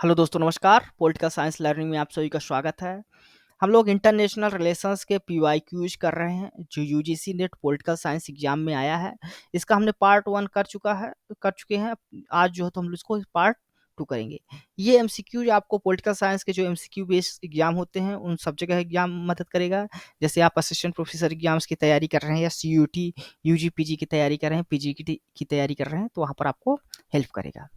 Hello दोस्तों नमस्कार। Political science learning में आप सभी का स्वागत है। हम लोग इंटरनेशनल रिलेशंस के पीवाईक्यूज कर रहे हैं जो UGC net political science exam में आया है। इसका हमने पार्ट 1 कर चुके हैं। आज जो है तो हम लोग इसको पार्ट 2 करेंगे। ये एमसीक्यूज आपको पॉलिटिकल साइंस के जो एमसीक्यू बेस्ड एग्जाम होते हैं उन सब जगह एग्जाम मदद करेगा। जैसे आप असिस्टेंट प्रोफेसर एग्जाम्स की तैयारी कर रहे हैं या सीयूटी यूजीपीजी की तैयारी कर रहे हैं, पीजी की तैयारी कर रहे हैं, तो वहाँ पर आपको हेल्प करेगा।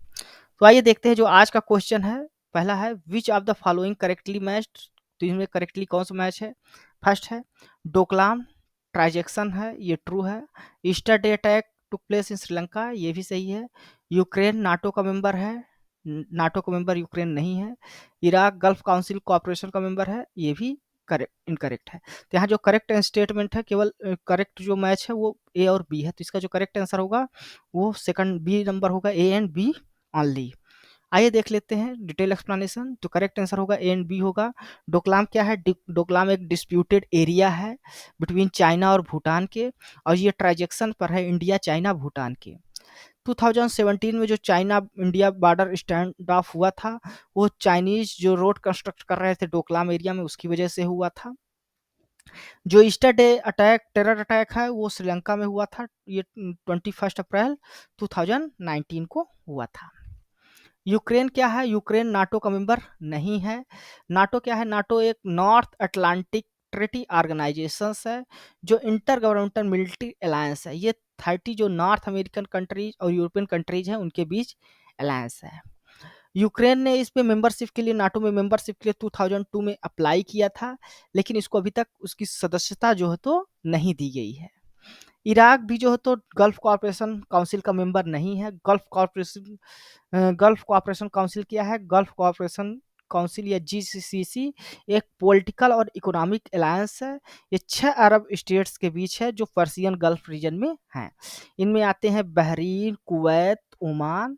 तो आइए देखते हैं जो आज का क्वेश्चन है। पहला है which of the following correctly matched. तो इसमें करेक्टली कौन सा मैच है? फर्स्ट है डोकलाम ट्रांजैक्शन है, ये ट्रू है। Easter day attack took place in Sri Lanka, ये भी सही है। यूक्रेन नाटो का मेंबर है, नाटो का मेंबर यूक्रेन नहीं है। इराक गल्फ काउंसिल कोऑपरेशन का मेंबर है, ये भी करेक्ट इनकरेक्ट है। तो यहाँ जो करेक्ट स्टेटमेंट है, केवल करेक्ट जो मैच है वो ए और बी है। तो इसका जो करेक्ट आंसर होगा वो सेकंड बी नंबर होगा, ए एंड बी ओनली। आइए देख लेते हैं डिटेल एक्सप्लेनेशन। तो करेक्ट आंसर होगा ए एंड बी होगा। डोकलाम क्या है? डोकलाम एक डिस्प्यूटेड एरिया है बिटवीन चाइना और भूटान के, और ये ट्रांजैक्शन पर है इंडिया चाइना भूटान के। 2017 में जो China India border stand of हुआ था, वो चाइनीज जो रोड कंस्ट्रक्ट कर रहे थे डोकलाम एरिया में, उसकी वजह से हुआ था। जो Easter day attack terror attack है वो श्रीलंका में हुआ था, ये 21 अप्रैल 2019 को हुआ था। यूक्रेन क्या है? यूक्रेन नाटो का मेंबर नहीं है। नाटो क्या है? नाटो एक नॉर्थ अटलांटिक ट्रीटी ऑर्गेनाइजेशन है जो इंटर गवर्नमेंटल मिलिट्री अलायंस है। ये 30 जो नॉर्थ अमेरिकन कंट्रीज और यूरोपियन कंट्रीज हैं उनके बीच अलायंस है। यूक्रेन ने इस पे मेंबरशिप के लिए, नाटो में मेंबरशिप के लिए 2002 में अप्लाई किया था, लेकिन इसको अभी तक उसकी सदस्यता जो है तो नहीं दी गई है। इराक भी जो है तो गल्फ कॉर्पोरेशन काउंसिल का मेंबर नहीं है। गल्फ कॉर्पोरेशन काउंसिल क्या है? गल्फ कॉर्पोरेशन काउंसिल या जीसीसी एक पॉलिटिकल और इकोनॉमिक अलायंस है। ये 6 अरब स्टेट्स के बीच है जो पर्सियन गल्फ रीजन में हैं। इनमें आते हैं Bahrain, Kuwait, Oman,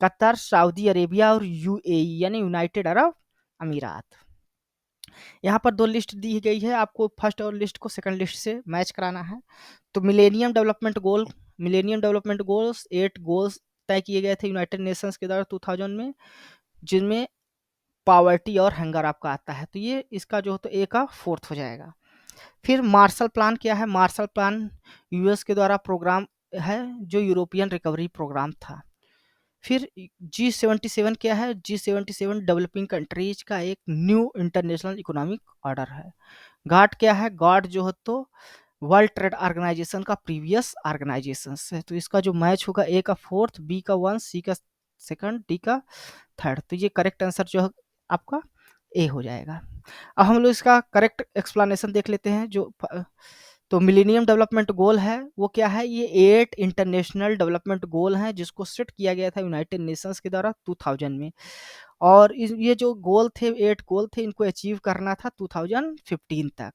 Qatar, Saudi Arabia और यूएई यानी यूनाइटेड अरब अमीरात। यहाँ पर दो लिस्ट दी गई है, आपको फर्स्ट और लिस्ट को सेकंड लिस्ट से मैच कराना है। तो मिलेनियम डेवलपमेंट गोल्स 8 गोल्स तय किए गए थे यूनाइटेड नेशंस के द्वारा 2000 में, जिनमें पावर्टी और हंगर आपका आता है। तो ये इसका जो तो ए का फोर्थ हो जाएगा। फिर मार्शल प्लान क्या है? मार्शल प्लान यूएस के द्वारा प्रोग्राम है जो यूरोपियन रिकवरी प्रोग्राम था। फिर G77 क्या है? G77 डेवलपिंग कंट्रीज का एक न्यू इंटरनेशनल इकोनॉमिक ऑर्डर है। गाट क्या है? गाट जो है तो वर्ल्ड ट्रेड ऑर्गेनाइजेशन का प्रीवियस ऑर्गेनाइजेशन है। तो इसका जो मैच होगा ए का फोर्थ, बी का वन, सी का सेकंड, डी का थर्ड। तो ये करेक्ट आंसर जो है आपका ए हो जाएगा। अब हम लोग इसका करेक्ट एक्सप्लेनेशन देख लेते हैं। तो मिलेनियम डेवलपमेंट गोल है वो क्या है? ये 8 इंटरनेशनल डेवलपमेंट गोल हैं जिसको सेट किया गया था यूनाइटेड नेशंस के द्वारा 2000 में, और ये जो गोल थे 8 गोल थे, इनको अचीव करना था 2015 तक।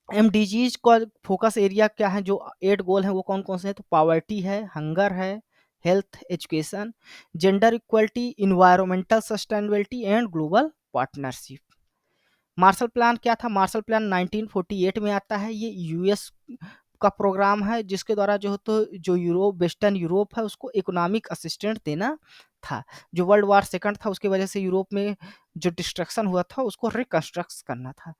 एमडीजीज का फोकस एरिया क्या है? जो 8 गोल हैं वो कौन कौन से हैं? तो पावर्टी है, हंगर है, health, education, gender equality, environmental sustainability and global partnership. Marshall plan क्या था? मार्शल प्लान 1948 में आता है। ये यूएस का प्रोग्राम है जिसके द्वारा जो तो जो यूरोप, वेस्टर्न यूरोप है, उसको इकोनॉमिक असिस्टेंट देना था। जो वर्ल्ड वार सेकंड था उसकी वजह से यूरोप में जो डिस्ट्रक्शन हुआ था उसको रिकंस्ट्रक्ट करना था।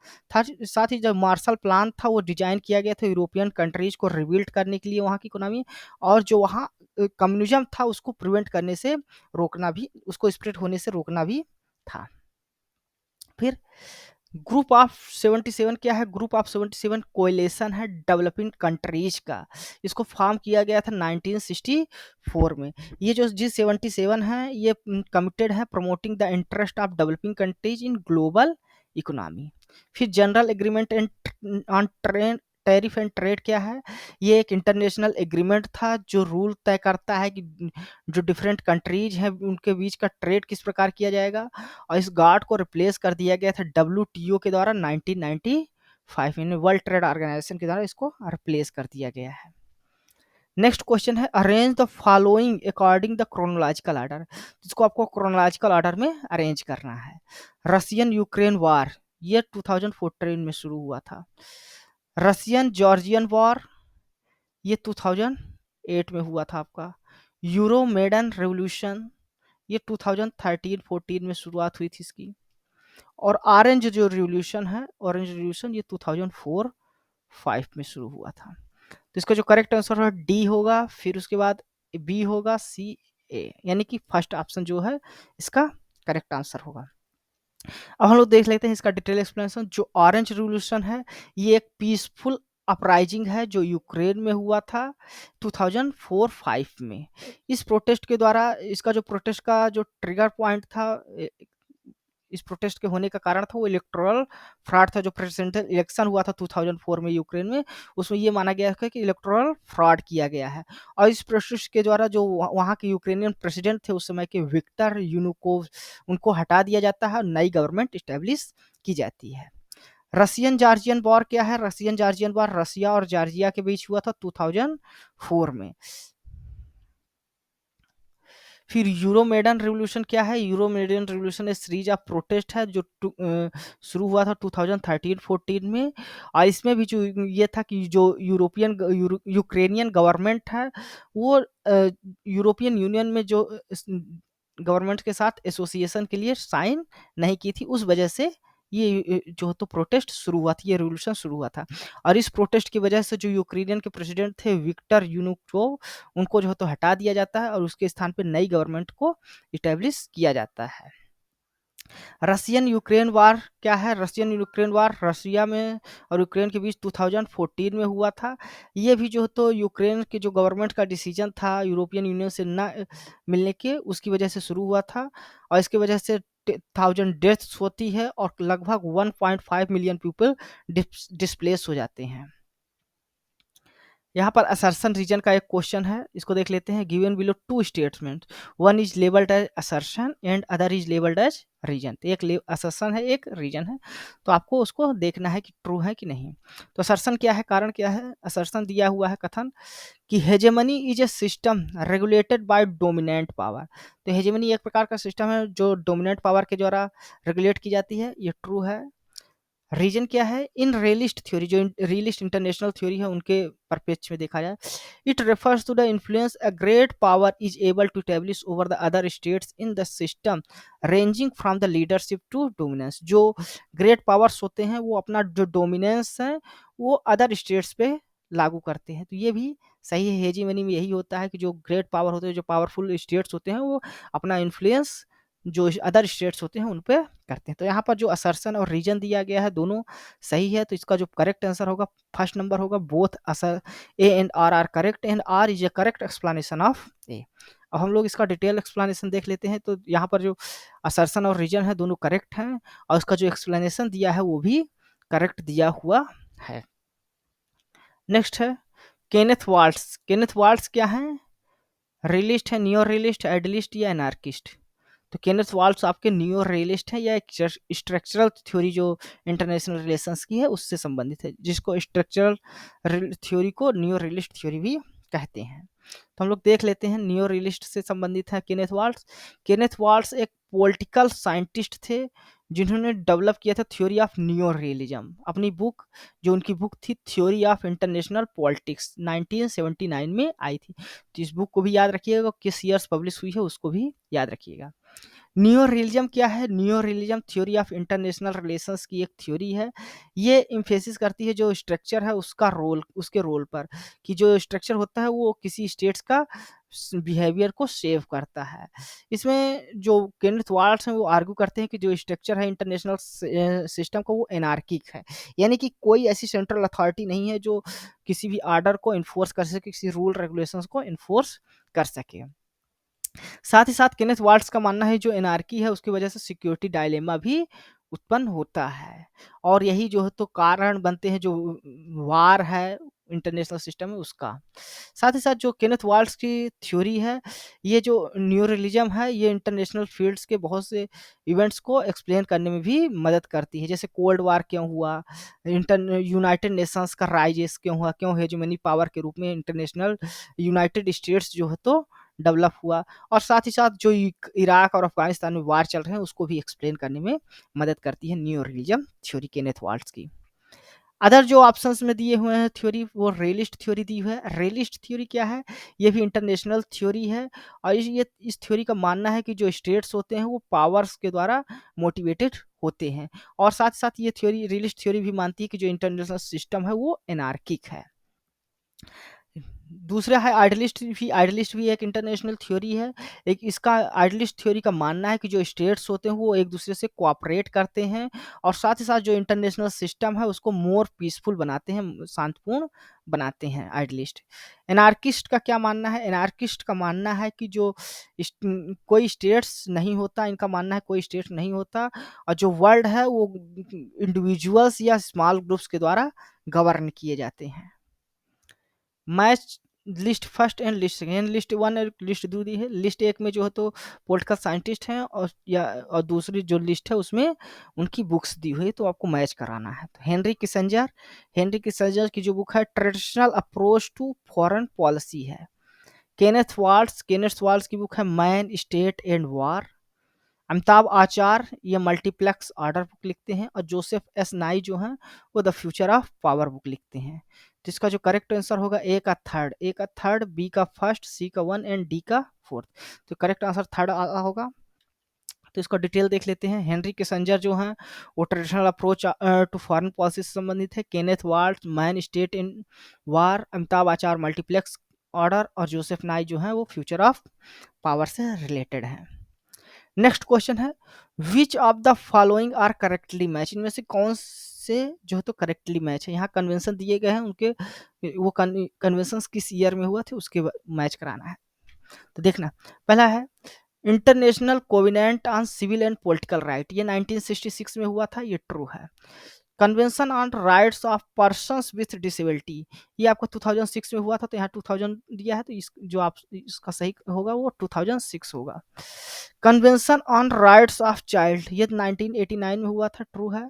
साथ ही जब मार्शल प्लान था वो डिजाइन किया गया था यूरोपियन कंट्रीज को रिबिल्ड करने के लिए वहाँ की इकोनॉमी, और जो वहाँ कम्युनिज्म था उसको प्रिवेंट करने से रोकना भी, उसको स्प्रेड होने से रोकना भी था। फिर ग्रुप ऑफ 77 क्या है? ग्रुप ऑफ 77 कोएलिशन है डेवलपिंग कंट्रीज का। इसको फॉर्म किया गया था 1964 में। ये जो G77 है ये कमिटेड है promoting the interest of developing countries in global economy. फिर general agreement on trade tariff and trade क्या है? ये एक इंटरनेशनल एग्रीमेंट था जो रूल तय करता है कि जो डिफरेंट कंट्रीज हैं उनके बीच का ट्रेड किस प्रकार किया जाएगा, और इस गार्ड को रिप्लेस कर दिया गया था डब्ल्यूटीओ के द्वारा 1995 में। वर्ल्ड ट्रेड ऑर्गेनाइजेशन के द्वारा इसको रिप्लेस कर दिया गया है। नेक्स्ट क्वेश्चन है arrange the following according the chronological order. इसको आपको क्रोनोलॉजिकल ऑर्डर में अरेंज करना है। रशियन यूक्रेन वॉर ये 2014 में शुरू हुआ था। रशियन जॉर्जियन वॉर ये 2008 में हुआ था आपका। यूरो मेडन रेवोल्यूशन ये 2013-14 में शुरुआत हुई थी इसकी। और ऑरेंज जो रिवॉल्यूशन है, ऑरेंज रिवॉल्यूशन, ये 2004-5 में शुरू हुआ था। तो इसका जो करेक्ट आंसर है डी होगा, फिर उसके बाद बी होगा, सी, ए, यानी कि फर्स्ट ऑप्शन जो है इसका करेक्ट आंसर होगा। अब हम लोग देख लेते हैं इसका डिटेल एक्सप्लेनेशन। जो ऑरेंज रिवॉल्यूशन है, ये एक पीसफुल अपराइजिंग है जो यूक्रेन में हुआ था 2004-5 में। इस प्रोटेस्ट के द्वारा, इसका जो प्रोटेस्ट का जो ट्रिगर पॉइंट था, इस प्रोटेस्ट के होने का कारण था वो इलेक्टोरल फ्रॉड था। जो प्रेसिडेंशियल इलेक्शन हुआ था 2004 में यूक्रेन में, उसमें ये माना गया है कि इलेक्टोरल फ्रॉड किया गया है। और इस प्रोटेस्ट के द्वारा जो वहाँ के यूक्रेनियन प्रेसिडेंट थे उस समय के, विक्टर यूनुकोव, उनको हटा दिया जाता है और नई गवर्नमेंट इस्टेब्लिश की जाती है। रशियन जॉर्जियन वॉर क्या है? रशियन जॉर्जियन वॉर रसिया और जॉर्जिया के बीच हुआ था 2004 में। फिर यूरोमेडन रिवॉल्यूशन क्या है? यूरोमेडन रिवॉल्यूशन एक सीरीज ऑफ प्रोटेस्ट है जो शुरू हुआ था 2013-14 में। और इसमें भी जो ये था कि जो यूक्रेनियन गवर्नमेंट है वो यूरोपियन यूनियन में जो गवर्नमेंट के साथ एसोसिएशन के लिए साइन नहीं की थी, उस वजह से ये जो तो प्रोटेस्ट शुरू हुआ था, ये रिवॉल्यूशन शुरू हुआ था। और इस प्रोटेस्ट की वजह से जो यूक्रेनियन के प्रेसिडेंट थे विक्टर यूनुकोव, उनको जो है तो हटा दिया जाता है और उसके स्थान पे नई गवर्नमेंट को इस्टेब्लिश किया जाता है। रशियन यूक्रेन वार क्या है? रशियन यूक्रेन वार रशिया में और यूक्रेन के बीच 2014 में हुआ था। ये भी जो तो यूक्रेन के जो गवर्नमेंट का डिसीजन था यूरोपियन यूनियन से ना मिलने के, उसकी वजह से शुरू हुआ था। और इसकी वजह से 1000 डेथ्स होती है और लगभग 1.5 मिलियन पीपल डिस्प्लेस हो जाते हैं। यहाँ पर असर्शन रीजन का एक क्वेश्चन है, इसको देख लेते हैं। Given below two statement, one is labelled as assertion and other is labelled as reason. तो एक असर्शन है, एक रीजन है, तो आपको उसको देखना है कि ट्रू है कि नहीं। तो असर्शन क्या है, कारण क्या है? असर्शन दिया हुआ है कथन कि hegemony is a system regulated by dominant power. तो हेजेमनी एक प्रकार का सिस्टम है जो डोमिनेंट पावर के द्वारा रेगुलेट की जाती है, ये ट्रू है। रीजन क्या है? इन रियलिस्ट थ्योरी, जो रियलिस्ट इंटरनेशनल थ्योरी है उनके परपेच में देखा जाए, it refers to the influence a great power is able to establish over the other states in the system ranging from the leadership to dominance. जो great powers होते हैं वो अपना जो डोमिनेंस है वो अदर स्टेट्स पे लागू करते हैं। तो ये भी सही है। हेजीमनी में यही होता है कि जो ग्रेट पावर होते हैं, जो पावरफुल स्टेट्स होते हैं, वो अपना इन्फ्लुएंस जो अदर स्टेट्स होते हैं उन पे करते हैं। तो यहाँ पर जो असर्शन और रीजन दिया गया है दोनों सही है। तो इसका जो करेक्ट आंसर होगा फर्स्ट नंबर होगा, बोथ असर A and R correct and R is a correct explanation of A. अब हम लोग इसका डिटेल एक्सप्लेनेशन देख लेते हैं। तो यहाँ पर जो असर्शन और रीजन है दोनों करेक्ट हैं और उसका जो एक्सप्लेनेशन दिया है वो भी करेक्ट दिया हुआ है। नेक्स्ट है केनेथ वाल्ट्स। केनेथ वाल्ट्स क्या है? रियलिस्ट है, नियो रियलिस्ट, आइडियलिस्ट या एनार्किस्ट? तो केनेथ वाल्ट्स आपके नियो रियलिस्ट है या एक स्ट्रक्चरल थ्योरी जो इंटरनेशनल रिलेशंस की है उससे संबंधित है, जिसको स्ट्रक्चरल थ्योरी को नियो रियलिस्ट थ्योरी भी कहते हैं। तो हम लोग देख लेते हैं, नियो रियलिस्ट से संबंधित है केनेथ वाल्ट्स। केनेथ वाल्ट्स एक पॉलिटिकल साइंटिस्ट थे जिन्होंने डेवलप किया था थ्योरी ऑफ नियो रियलिज्म। अपनी बुक, जो उनकी बुक थी थ्योरी ऑफ इंटरनेशनल पॉलिटिक्स, 1979 में आई थी। तो इस बुक को भी याद रखिएगा, किस ईयर्स पब्लिश हुई है उसको भी याद रखिएगा। न्यू रियलिज्म क्या है? New realism theory of international relations की एक थ्योरी है। ये इम्फेसिस करती है जो स्ट्रक्चर है उसका रोल, उसके रोल पर, कि जो स्ट्रक्चर होता है वो किसी स्टेट्स का बिहेवियर को सेव करता है। इसमें जो केनेथ वाल्ट्स हैं वो आर्ग्यू करते हैं कि जो स्ट्रक्चर है इंटरनेशनल सिस्टम का वो एनार्किक है, यानी कि कोई ऐसी सेंट्रल अथॉरिटी नहीं है जो किसी भी आर्डर को इन्फोर्स कर सके, किसी रूल रेगुलेशंस को इन्फोर्स कर सके। साथ ही साथ केनेथ वाल्ट्स का मानना है जो एनार्की है उसकी वजह से सिक्योरिटी डायलेमा भी उत्पन्न होता है और यही जो है तो कारण बनते हैं जो वार है इंटरनेशनल सिस्टम में उसका। साथ ही साथ जो केनेथ वाल्ट्स की थ्योरी है, ये जो न्यूरलिज्म है, ये इंटरनेशनल फील्ड्स के बहुत से इवेंट्स को एक्सप्लेन करने में भी मदद करती है। जैसे कोल्ड वार क्यों हुआ, यूनाइटेड नेशंस का राइजेस क्यों हुआ, क्यों हेजेमनी पावर के रूप में इंटरनेशनल यूनाइटेड स्टेट्स जो है तो डेवलप हुआ, और साथ ही साथ जो इराक और अफगानिस्तान में वार चल रहे हैं उसको भी एक्सप्लेन करने में मदद करती है new religion theory Kenneth Waltz की। अदर जो ऑप्शंस में दिए हुए हैं थ्योरी, वो रियलिस्ट थ्योरी दी हुई है। रियलिस्ट थ्योरी क्या है? ये भी इंटरनेशनल थ्योरी है, और इस थ्योरी का मानना है कि जो स्टेट्स होते हैं वो पावर्स के द्वारा मोटिवेटेड होते हैं। और साथ साथ ये थ्योरी, रियलिस्ट थ्योरी भी मानती है कि जो इंटरनेशनल सिस्टम है वो एनार्किक है। दूसरा है आइडियलिस्ट भी एक इंटरनेशनल थ्योरी है। एक इसका आइडियलिस्ट थ्योरी का मानना है कि जो स्टेट्स होते हैं वो एक दूसरे से कोऑपरेट करते हैं, और साथ ही साथ जो इंटरनेशनल सिस्टम है उसको मोर पीसफुल बनाते हैं, शांतिपूर्ण बनाते हैं आइडियलिस्ट। एनार्किस्ट का क्या मानना है? एनार्किस्ट का मानना है कि जो कोई स्टेट्स नहीं होता, इनका मानना है कोई स्टेट नहीं होता, और जो वर्ल्ड है वो इंडिविजुअल्स या स्मॉल ग्रुप्स के द्वारा गवर्न किए जाते हैं। Match list first and list second, list one और लिस्ट दो दी है। लिस्ट एक में जो है तो पॉलिटिकल साइंटिस्ट हैं, और दूसरी जो लिस्ट है उसमें उनकी बुक्स दी हुई है, तो आपको मैच कराना है। तो हेनरी किसेंजर की जो बुक है traditional approach to foreign policy है। केनेथ वाल्स की बुक है man state and war. Amitabh Acharya ये मल्टीप्लेक्स ऑर्डर बुक लिखते हैं, और जोसेफ एस नाई जो हैं वो the future of power book लिखते हैं। तो इसका जो करेक्ट आंसर होगा ए का थर्ड, बी का फर्स्ट, सी का वन एंड डी का फोर्थ। तो करेक्ट आंसर थर्ड होगा। तो इसका डिटेल देख लेते हैं। हेनरी किसेंजर जो हैं वो traditional approach to foreign policy से संबंधित है। Kenneth Waltz man state in war. Amitabh Acharya multiplex order, और जोसेफ नाई जो है वो फ्यूचर ऑफ पावर से रिलेटेड है। नेक्स्ट क्वेश्चन है, which of the following are correctly match, इनमें से कौन से जो है तो करेक्टली मैच है। यहाँ कन्वेंशन दिए गए हैं उनके, वो कन्वेंशन किस ईयर में हुआ थे उसके मैच कराना है। तो देखना, पहला है international covenant on civil and political right, ये 1966 में हुआ था, ये ट्रू है। Convention on rights of persons with disability, ये आपको 2006 में हुआ था, तो यहाँ 2000 दिया है, तो जो आप इसका सही होगा वो 2006 होगा। Convention on rights of child, ये 1989 में हुआ था, ट्रू है।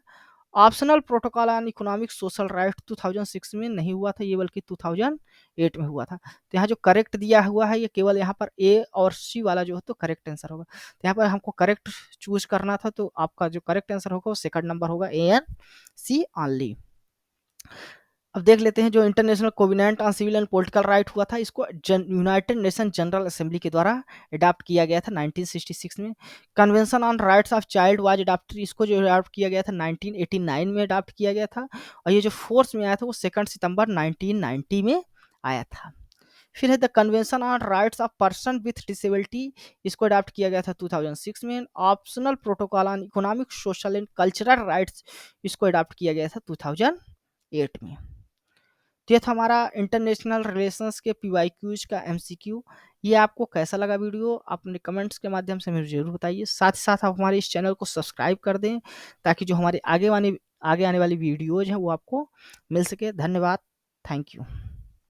Optional protocol on economic social right 2006 में नहीं हुआ था, ये बल्कि 2008 में हुआ था। तो यहाँ जो करेक्ट दिया हुआ है ये केवल यहाँ पर ए और सी वाला जो है तो करेक्ट आंसर होगा। तो यहाँ पर हमको करेक्ट चूज करना था, तो आपका जो करेक्ट आंसर होगा वो सेकंड नंबर होगा, ए एंड सी ऑनली। अब देख लेते हैं, जो international covenant on civil and political right हुआ था, इसको यूनाइटेड नेशन जनरल असेंबली के द्वारा अडॉप्ट किया गया था 1966 में। Convention on rights of child was adopted, इसको जो अडॉप्ट किया गया था 1989 में अडॉप्ट किया गया था, और ये जो फोर्स में आया था वो 2 सितंबर 1990 में आया था। फिर है the convention on rights of person with disability, इसको अडॉप्ट किया गया था 2006 में। Optional protocol on economic social and cultural rights, इसको अडॉप्ट किया गया था 2008 में। तो ये था हमारा इंटरनेशनल रिलेशंस के पीवाईक्यूज का एमसीक्यू। ये आपको कैसा लगा वीडियो, आप अपने कमेंट्स के माध्यम से मुझे जरूर बताइए। साथ ही साथ आप हमारे इस चैनल को सब्सक्राइब कर दें, ताकि जो हमारे आगे आने वाली वीडियोज हैं वो आपको मिल सके। धन्यवाद, थैंक यू।